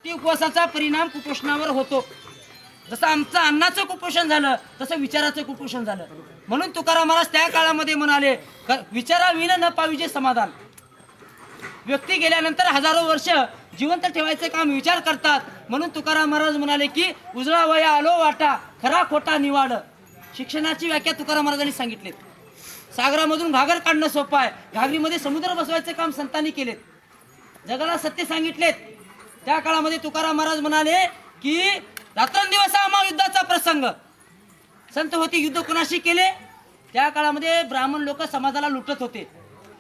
ती उपवासाचा परिणाम कुपोषणावर होतो. जसं आमचं अन्नाचं कुपोषण झालं तसं विचाराचं कुपोषण झालं. म्हणून तुकाराम महाराज त्या काळामध्ये म्हणाले, विचाराविन न पाविजे समाधान. व्यक्ती गेल्यानंतर हजारो वर्ष जिवंत ठेवायचं काम विचार करतात. म्हणून तुकाराम महाराज म्हणाले की उजळा वया आलो वाटा, खरा खोटा निवाड. शिक्षणाची व्याख्या तुकाराम महाराजांनी सांगितली. सागरामधून घागर काढणं सोपं आहे, घागरीमध्ये समुद्र बसवायचं काम संतांनी केलेत. जगाला सत्य सांगितलेत. त्या काळामध्ये तुकाराम महाराज म्हणाले की रात्रंदिवस हा महायुद्धाचा प्रसंग. संत होती, युद्ध कोणाशी केले? त्या काळामध्ये ब्राह्मण लोक समाजाला लुटत होते.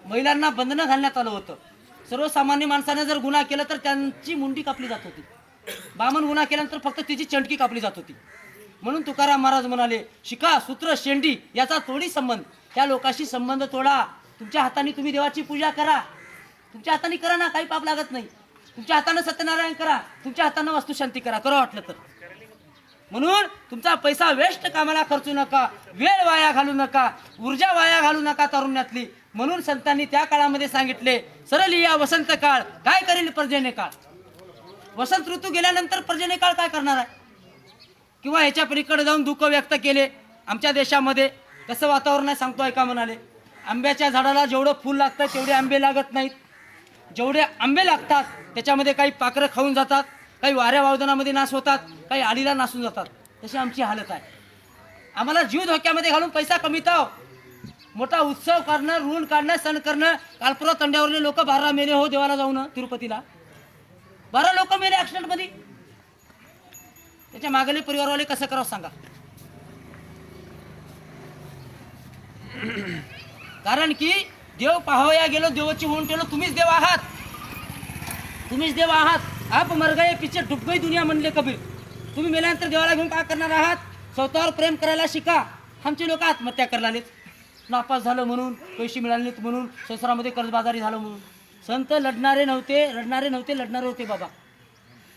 महिलांना बंधनं घालण्यात आलं होतं. सर्वसामान्य माणसाने जर गुन्हा केला तर त्यांची मुंडी कापली जात होती. बामण गुन्हा केल्यानंतर फक्त तिची चंटकी कापली जात होती. म्हणून तुकाराम महाराज म्हणाले, शिका सूत्र शेंडी याचा तोडी संबंध. त्या लोकांशी संबंध तोडा. तुमच्या हाताने तुम्ही देवाची पूजा करा. तुमच्या हाताने करा ना, काही पाप लागत नाही. तुमच्या हाताने सत्यनारायण करा, तुमच्या हाताने वास्तुशांती करा, करा वाटलं तर. म्हणून तुमचा पैसा वेस्ट कामाला खर्चू नका, वेळ वाया घालू नका, ऊर्जा वाया घालू नका तरुण्यातली. म्हणून संतांनी त्या काळामध्ये सांगितले, सरळ या वसंत काळ काय करेल पर्जन्य काळ. वसंत ऋतू गेल्यानंतर पर्जन्य काळ काय करणार आहे? किंवा ह्याच्या पलीकडे जाऊन दुःख व्यक्त केले. आमच्या देशामध्ये कसं वातावरण आहे सांगतो ऐका. म्हणाले, आंब्याच्या झाडाला जेवढं फूल लागतं तेवढे आंबे लागत नाहीत. जेवढे आंबे लागतात त्याच्यामध्ये काही पाखरं खाऊन जातात, काही वाऱ्या वावदानामध्ये नाश होतात, काही आडीला नासून जातात. तशी आमची हालत आहे. आम्हाला जीव धोक्यामध्ये घालून पैसा कमीताव, मोठा उत्सव करणं, ऋण काढणं, सण करणं. कालपुरा तंड्यावरले लोक 12 मेले हो देवाला जाऊन तिरुपतीला. 12 लोक मेले ऍक्सिडेंट मध्ये. त्याच्या मागले परिवारवाले कसं करावं सांगा. कारण की देव पाहावया गेलो, देवाची होऊन ठेवलो. तुम्हीच देव आहात, तुम्हीच देव आहात. आप मर गए पीछे डूब गई दुनिया म्हणले कबीर. तुम्ही मेल्यानंतर देवाला घेऊन काय करणार आहात? स्वतःवर प्रेम करायला शिका. आमचे लोक आत्महत्या करायला, नापास झालं म्हणून, पैसे मिळाले नाहीत म्हणून, संसारामध्ये कर्जबाजारी झालं म्हणून. संत लढणारे नव्हते, रडणारे नव्हते, लढणारे होते बाबा.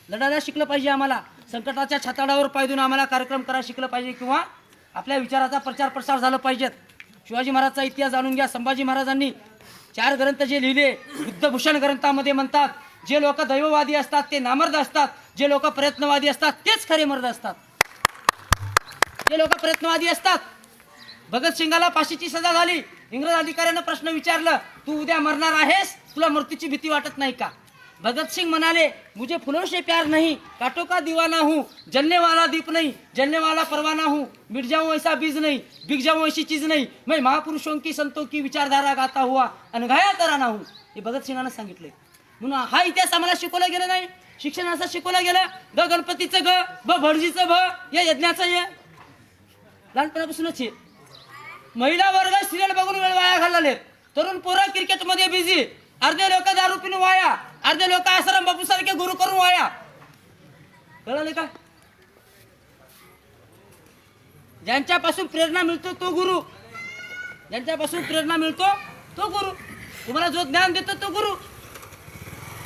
लढायला शिकलं पाहिजे आम्हाला. संकटाच्या छाताडावर पाय देऊन आम्हाला कार्यक्रम करायला शिकलं पाहिजे, किंवा आपल्या विचाराचा प्रचार प्रसार झाला पाहिजेत. शिवाजी महाराजचा इतिहास जाणून घ्या. संभाजी महाराजांनी 4 ग्रंथ जे लिहिले, बुद्धभूषण ग्रंथामध्ये म्हणतात, जे लोक दैववादी असतात ते नामर्द असतात, जे लोक प्रयत्नवादी असतात तेच खरे मर्द असतात. जे लोक प्रयत्नवादी असतात. भगतसिंगाला फाशीची सजा झाली. इंग्रज अधिकाऱ्यानं प्रश्न विचारला, तू उद्या मरणार आहेस, तुला मृत्यूची भीती वाटत नाही का? भगतसिंग म्हणाले, मुझे फूलों से प्यार नहीं, कांटों का दीवाना हूँ, जलने वाला दीप नहीं, जलने वाला परवाना हूँ, मिट जाऊं ऐसा बीज नहीं, बिक जाऊं ऐसी चीज नहीं, मैं महापुरुषों की संतों की विचारधारा गाता हुआ अनघाया तराना हूँ. हे भगतसिंगानं सांगितले. म्हणून हा इतिहास आम्हाला शिकवला गेला नाही. शिक्षण असं शिकवलं गेलं, ग गणपतीचं ग, ब भटजीचं भ, या यज्ञाचं ये. लहानपणापासूनच हे. महिला वर्ग सिरियल बघून वेळ वाया घालले. तरुण पोरं क्रिकेटमध्ये बिझी. अर्धे लोक दारू पिऊन वाया, अर्धे लोक आश्रम बापू सारखे गुरु करून वाया. कळले का? ज्यांच्यापासून प्रेरणा मिळतो तो गुरु, ज्यांच्यापासून प्रेरणा मिळतो तो गुरु, तुम्हाला जो ज्ञान देतो तो गुरु.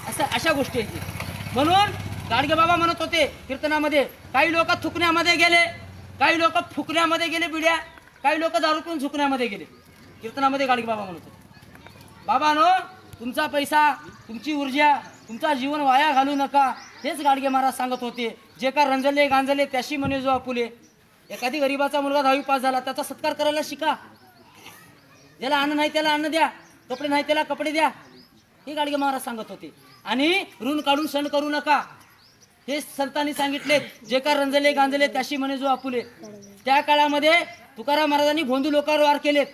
असं अशा गोष्टी आहेत. म्हणून गाडगे बाबा म्हणत होते कीर्तनामध्ये, काही लोक थुकण्यामध्ये गेले, काही लोक फुकण्यामध्ये गेले बिड्या, काही लोक दारू पिऊन झुकण्यामध्ये गेले. कीर्तनामध्ये गाडगे बाबा म्हणत होते, बाबानो तुमचा पैसा, तुमची ऊर्जा, तुमचा जीवन वाया घालू नका. हेच गाडगे महाराज सांगत होते. जे का रंजले गांजले त्याशी म्हणे जो आपुले. एखादी गरीबाचा मुलगा 10वी पास झाला, त्याचा सत्कार करायला शिका. ज्याला अन्न नाही त्याला अन्न द्या, कपडे नाही त्याला कपडे द्या. हे गाडगे महाराज सांगत होते. आणि ऋण काढून सण करू नका, हे संतांनी सांगितले. जे का रंजले गांजले त्याशी म्हणे जो आपुले. त्या काळामध्ये तुकाराम महाराजांनी भोंदू लोकांवर वार केलेत.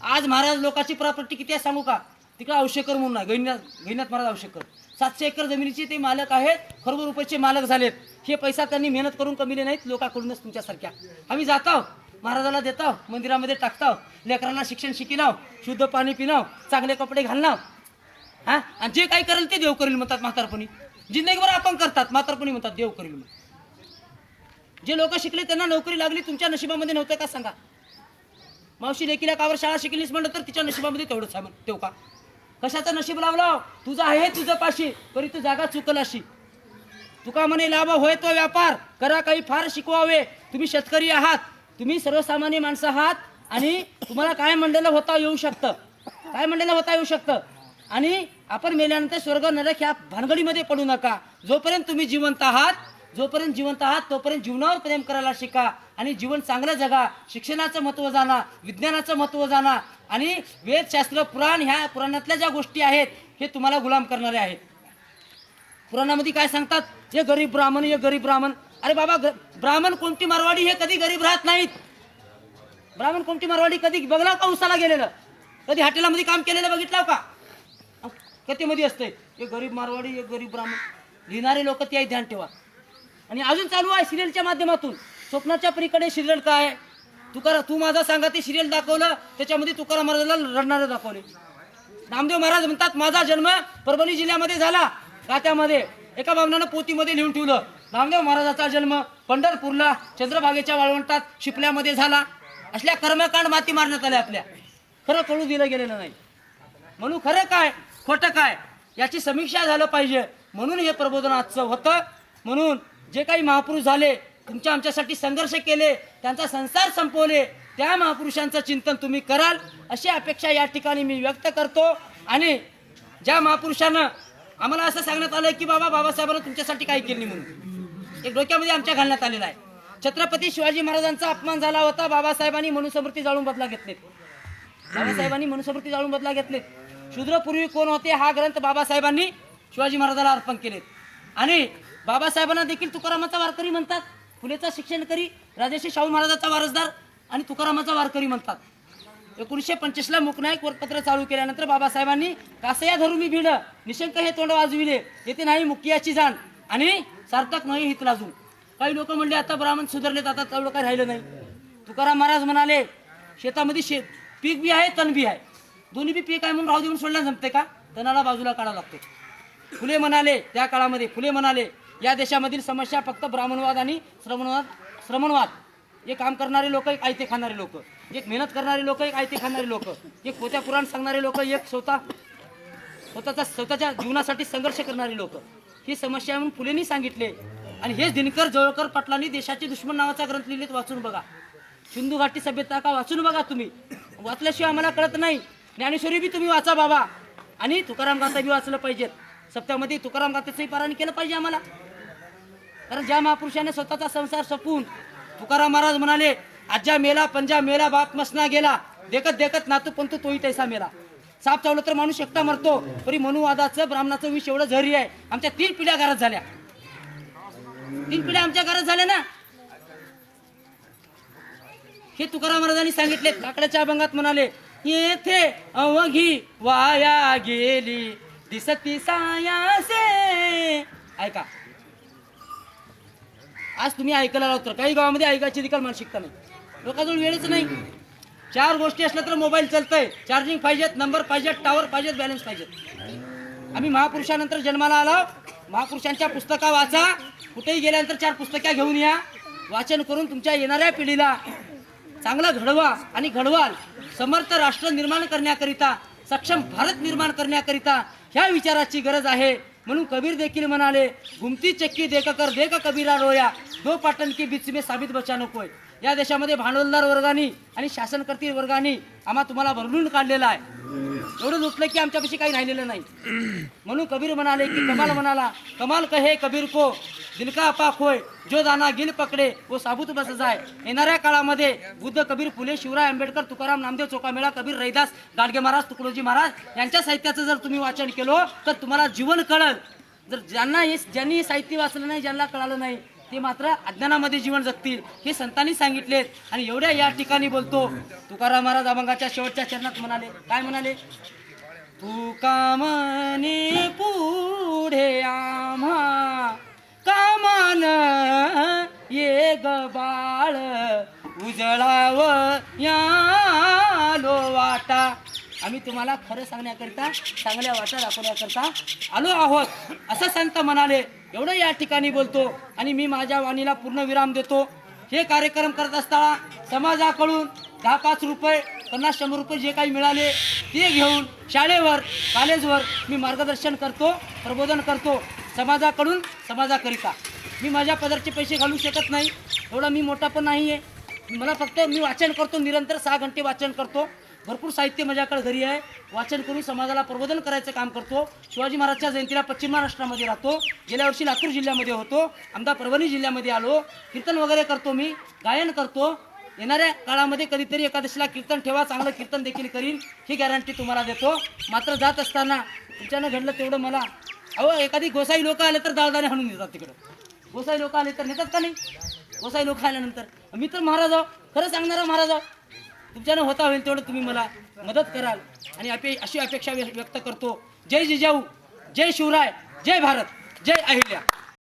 आज महाराज लोकांची प्रॉपर्टी किती आहे सांगू का? तिकडे औषेकर म्हणून आहे, गैनाथ महाराज औषेकर. 700 एकर जमिनीचे ते मालक आहेत, खरबो रुपयाचे मालक झालेत. हे पैसा त्यांनी मेहनत करून कमिले नाहीत, लोकांकडूनच तुमच्यासारख्या. आम्ही जातो महाराजाला देतो, मंदिरामध्ये टाकतो, लेकरांना शिक्षण शिकिनाव, शुद्ध पाणी पिनाव, चांगले कपडे घालनाव. हा, आणि जे काही करेल ते देव करेल म्हणतात म्हातारपणी. जिंदगीभर आपण करतात, म्हातारपणी म्हणतात देव करेल. जे लोक शिकले त्यांना नोकरी लागली, तुमच्या नशिबामध्ये नव्हतं का सांगा? मावशी लेकीला कावर शाळा शिकलीस म्हणलं तर तिच्या नशिबामध्ये तेवढंच आहे तेव का? कशाचं नशीब लावलं? तुझं आहे तुझं पाशी, तरी तू जागा चुकल अशी. तुका म्हणे लाभ होय तो व्यापार, करा काही फार शिकवावे. तुम्ही शेतकरी आहात, तुम्ही सर्वसामान्य माणसं आहात, आणि तुम्हाला काय म्हणलेलं होता येऊ शकतं, काय म्हणलेलं होता येऊ शकतं. आणि आपण मेल्यानंतर स्वर्ग नरक ह्या भानगडीमध्ये पडू नका. जोपर्यंत तुम्ही जिवंत आहात तोपर्यंत जीवनावर प्रेम करायला शिका आणि जीवन चांगलं जगा. शिक्षणाचं महत्त्व जाणा, विज्ञानाचं महत्त्व जाणा आणि वेदशास्त्र पुराण ह्या पुराणातल्या ज्या गोष्टी आहेत हे तुम्हाला गुलाम करणारे आहेत. पुराणामध्ये काय सांगतात? हे गरीब ब्राह्मण. अरे बाबा, ब्राह्मण कोणती मारवाडी हे कधी गरीब राहत नाहीत. ब्राह्मण कोणती मारवाडी कधी बघला का उसाला गेलेलं? कधी हॉटेलामध्ये काम केलेलं बघितलं का? कथेमध्ये असते हे गरीब मारवाडी, हे गरीब ब्राह्मण. लिहिणारे लोक ते ध्यान ठेवा. आणि अजून चालू आहे सिरियलच्या माध्यमातून. स्वप्नाच्या पलीकडे सिरियल काय? तू माझा सांगा ते सिरियल दाखवलं, त्याच्यामध्ये तुकाराम महाराजाला रडणारं दाखवले. नामदेव महाराज म्हणतात माझा जन्म परभणी जिल्ह्यामध्ये झाला. गात्यामध्ये एका बामणानं पोतीमध्ये लिहून ठेवलं, नामदेव महाराजाचा जन्म पंढरपूरला चंद्रभागेच्या वाळवंटात शिपल्यामध्ये झाला. असल्या कर्मकांड माती मारण्यात आल्या आपल्या. खरं कळू दिलं गेलेलं नाही. म्हणून खरं काय खोटं काय याची समीक्षा झालं पाहिजे. म्हणून हे प्रबोधन आजचं होतं. म्हणून जे काही महापुरुष झाले, तुमच्या आमच्यासाठी संघर्ष केले, त्यांचा संसार संपवले, त्या महापुरुषांचं चिंतन तुम्ही कराल अशी अपेक्षा या ठिकाणी मी व्यक्त करतो. आणि ज्या महापुरुषानं आम्हाला असं सांगण्यात आलं की बाबासाहेबांना तुमच्यासाठी काही केली म्हणून एक डोक्यामध्ये आमच्या घालण्यात आलेला आहे. छत्रपती शिवाजी महाराजांचा अपमान झाला होता, बाबासाहेबांनी मनुस्मृती जाळून बदला घेतलेत. शूद्रपूर्वी कोण होते हा ग्रंथ बाबासाहेबांनी शिवाजी महाराजाला अर्पण केलेत. आणि बाबासाहेबांना देखील तुकारामाचा वारकरी म्हणतात, फुलेचा शिक्षणकरी, राजर्षी शाहू महाराजांचा वारसदार आणि तुकारामाचा वारकरी म्हणतात. 1925ला मुकनायक वरपत्र चालू केल्यानंतर बाबासाहेबांनी कासया धरू मी भिड, निशंक हे तोंड वाजविले, येथे नाही मुकियाची जाण आणि सार्थक नाही हित लाजून. काही लोक म्हणले आता ब्राह्मण सुधारलेत, आता तेवढं काही राहिलं नाही. तुकाराम महाराज म्हणाले शेतामध्ये पीक बी आहे तण बी आहे, दोन्ही बी पीक आहे म्हणून राहू देऊन सोडण्यास जमते का? तणाला बाजूला काढावं लागते. फुले म्हणाले त्या काळामध्ये या देशामधील समस्या फक्त ब्राह्मणवाद आणि श्रमणवाद. एक काम करणारे लोक, एक आयते खाणारे लोक, एक मेहनत करणारे लोक, एक आयते खाणारे लोक, एक पोत्या पुराण सांगणारे लोक, एक स्वतःच्या जीवनासाठी संघर्ष करणारे लोक, ही समस्या म्हणून फुलेंनी सांगितले. आणि हेच दिनकर जवळकर पाटलांनी देशाचे दुश्मन नावाचा ग्रंथ लिहिलेत, वाचून बघा. सिंधू घाटी सभ्यता का वाचून बघा. तुम्ही वाचल्याशिवाय आम्हाला कळत नाही. ज्ञानेश्वरी बी तुम्ही वाचा बाबा. आणि तुकाराम गाथा बी वाचलं पाहिजेत. सप्त्यामध्ये तुकाराम गाथेचंही पारायण केलं पाहिजे आम्हाला. कारण ज्या महापुरुषाने स्वतःचा संसार संपवून, तुकाराम महाराज म्हणाले आज्या मेला पंजा मेला बाप मसना गेला, देखत देखत नातू पंतू तोही तैसा मेला. साप चावलं तर माणूस एकटा मरतो, तरी मनुवादाचं ब्राह्मणाचं विष एवढं झरी आहे. आमच्या 3 पिढ्या घरात झाल्या. 3 पिढ्या आमच्या घरात झाल्या ना. हे तुकाराम महाराजांनी सांगितले. काकड्याच्या अभंगात म्हणाले येथे अवघी वाया गेली दिसती सायासे. ऐका, आज तुम्ही ऐकायला लावतो. काही गावामध्ये ऐकायची देखील मानसिकता नाही. लोकांजवळ वेळच नाही. 4 गोष्टी असल्या तर मोबाईल चालतंय, चार्जिंग पाहिजेत, नंबर पाहिजेत, टावर पाहिजेत, बॅलन्स पाहिजेत. आम्ही महापुरुषानंतर जन्माला आलो. महापुरुषांच्या पुस्तका वाचा. कुठेही गेल्यानंतर 4 पुस्तकं घेऊन या. वाचन करून तुमच्या येणाऱ्या पिढीला चांगलं घडवा आणि घडवाल. समर्थ राष्ट्र निर्माण करण्याकरिता, सक्षम भारत निर्माण करण्याकरिता ह्या विचाराची गरज आहे. म्हणून कबीर देखील म्हणाले घुमती चक्की देकर देख कबीरा रोया, 2 पाटण की बीच में साबित बचा नकोय. या देशामध्ये भांडवलदार वर्गाने आणि शासनकर्ती वर्गाने आम्हा तुम्हाला भरलून काढलेला आहे. एवढं लुटलं की आमच्यापाशी काही राहिलेलं नाही. म्हणून कबीर म्हणाले की कमाल म्हणाला कमाल कहे कबीर को दिल का अपाक होय, जो दाना गिल पकडे वो साबूत बस जाय. येणाऱ्या काळामध्ये बुद्ध, कबीर, फुले, शिवराय, आंबेडकर, तुकाराम, नामदेव, चोखामेळा, कबीर, रैदास, गाडगे महाराज, तुकडोजी महाराज यांच्या साहित्याचं जर तुम्ही वाचन केलं तर तुम्हाला जीवन कळल. जर ज्यांनी साहित्य वाचलं नाही, ज्यांना कळालं नाही, ते मात्र अज्ञानामध्ये जीवन जगतील. हे संतांनी सांगितलेत. आणि एवढ्या या ठिकाणी बोलतो. तुकाराम महाराज अभंगाच्या शेवटच्या चरणात म्हणाले, काय म्हणाले? तुका म्हणे पुढे आम्हा कामान ये ग बाळ, उजळाव यालो वाटा. आम्ही तुम्हाला खरं सांगण्याकरिता, चांगल्या वाटा दाखवण्याकरिता आलो आहोत असं संत म्हणाले. एवढं या ठिकाणी बोलतो. आणि मी माझ्या वाणीला पूर्ण विराम देतो. हे कार्यक्रम करत असताना समाजाकडून 10-5 रुपये, 50-100 रुपये जे काही मिळाले ते घेऊन शाळेवर, कॉलेजवर मी मार्गदर्शन करतो, प्रबोधन करतो. समाजाकडून समाजाकरिता मी माझ्या पदरचे पैसे घालू शकत नाही. एवढा मी मोठा पण नाही आहे. मला फक्त मी वाचन करतो, निरंतर 6 घंटे वाचन करतो. भरपूर साहित्य माझ्याकडे घरी आहे. वाचन करून समाजाला प्रबोधन करायचं काम करतो. शिवाजी महाराजच्या जयंतीला पश्चिम महाराष्ट्रामध्ये राहतो. गेल्या वर्षी लातूर जिल्ह्यामध्ये होतो. आमदा परभणी जिल्ह्यामध्ये आलो. कीर्तन वगैरे करतो, मी गायन करतो. येणाऱ्या काळामध्ये कधीतरी एकादशीला कीर्तन ठेवा, चांगलं कीर्तन देखील करीन, ही गॅरंटी तुम्हाला देतो. मात्र जात असताना तुमच्यानं घडलं तेवढं मला, अहो एखादी गोसाई लोक आले तर दाळदाणे हाणून देतात तिकडं. गोसाई लोक आले तर नेतात का नाही? गोसाई लोक आल्यानंतर मी तर महाराज आहो, खरं सांगणारा महाराज आहो. तुमच्यानं होता होईल तेवढं तुम्ही मला मदत कराल आणि अशी अपेक्षा व्यक्त करतो. जय जिजाऊ, जय शिवराय, जय भारत, जय अहिल्या.